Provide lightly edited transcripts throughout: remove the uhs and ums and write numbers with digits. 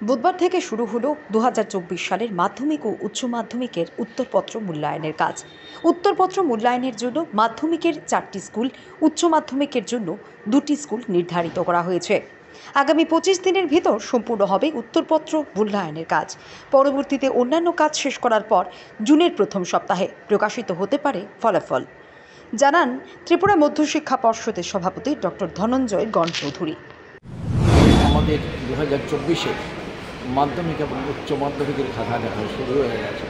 বুধবার থেকে শুরু হলো 2024 সালের মাধ্যমিক ও উচ্চ মাধ্যমিকের উত্তরপত্র মূল্যায়নের কাজ। উত্তরপত্র মূল্যায়নের জন্য মাধ্যমিকের 4টি স্কুল, উচ্চ মাধ্যমিকের জন্য 2টি স্কুল নির্ধারিত করা হয়েছে। আগামী 25 দিনের ভিতর সম্পূর্ণ হবে উত্তরপত্র মূল্যায়নের কাজ। পরবর্তীতে অন্যান্য কাজ শেষ করার পর জুনের প্রথম সপ্তাহে প্রকাশিত হতে পারে ফলাফল, জানান ত্রিপুরা মধ্যশিক্ষা পর্ষদের সভাপতি ডক্টর ধনঞ্জয় গণচৌধুরী। আমাদের 2024-এ মাধ্যমিক এবং উচ্চ মাধ্যমিকের খাতা দেখা শুরু হয়ে গেছে।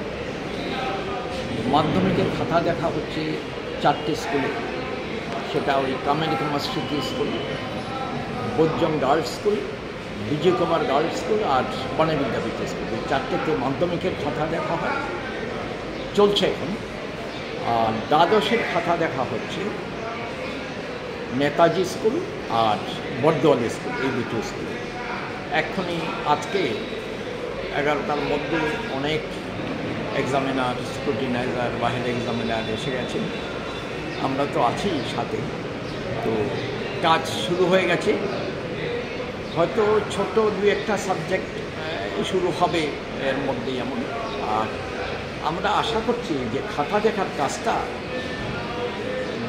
মাধ্যমিকের খাতা দেখা হচ্ছে 4টে স্কুলে, সেটা ওই কামেরি কমার্সিটি স্কুল, বোজ্জং গার্লস স্কুল, বিজয় কুমার গার্লস স্কুল আর বনে বিদ্যাপীঠ স্কুল। এই 4টেতে মাধ্যমিকের খাতা দেখা হয়, চলছে এখন। আর দ্বাদশের খাতা দেখা হচ্ছে নেতাজি স্কুল আর বর্দোয়ালি স্কুল, এই দুটো স্কুল। এখনই আজকে 11টার মধ্যে অনেক এক্সামিনার, স্ক্রুটিনাইজার, বাহির এক্সামিনার এসে গেছেন। আমরা তো আছি সাথে, তো কাজ শুরু হয়ে গেছে। হয়তো ছোট 2-1টা সাবজেক্ট শুরু হবে এর মধ্যেই এমন। আর আমরা আশা করছি যে খাতা দেখার কাজটা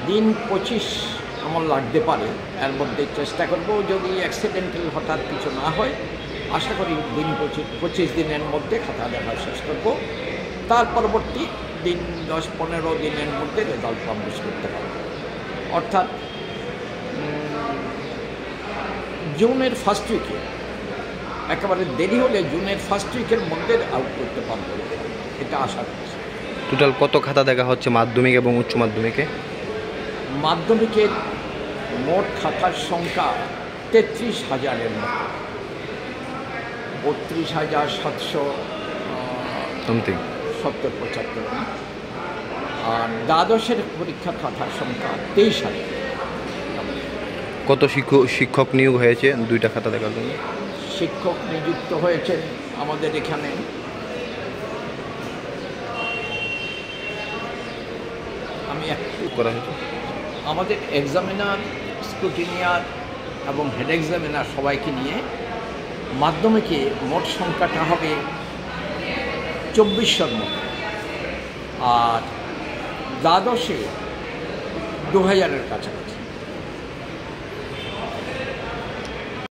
দিন 25 এমন লাগতে পারে। এর মধ্যে চেষ্টা করব, যদি অ্যাক্সিডেন্টাল হঠাৎ কিছু না হয়, আশা করি দিন 25 দিনের মধ্যে খাতা দেখা শেষ করব। তার পরবর্তী দিন 10-15 দিনের মধ্যে রেজাল্ট পাবলিশ করতে পারব। অর্থাৎ জুনের ফার্স্ট উইকে, একেবারে দেরি হলে জুনের ফার্স্ট উইকের মধ্যে আউট করতে পারব, এটা আশা করছি। টোটাল কত খাতা দেখা হচ্ছে মাধ্যমিক এবং উচ্চ মাধ্যমিকে? মাধ্যমিকের মোট খাতার সংখ্যা 33,000-এর মতো, 32,770-75। আর দ্বাদশের পরীক্ষার খাতার সংখ্যা 23,000। কত শিক্ষক নিয়োগ হয়েছে 2টা খাতা দেখার জন্য? শিক্ষক নিযুক্ত হয়েছেন আমাদের এখানে আমি একটু করা হয়েছে। আমাদের এক্সামিনার, স্ক্রুটিনিয়ার এবং হেড এক্সামিনার সবাইকে নিয়ে মাধ্যমিকে মোট সংখ্যাটা হবে 2400-র মতো। আর দ্বাদশে 2000-এর কাছাকাছি।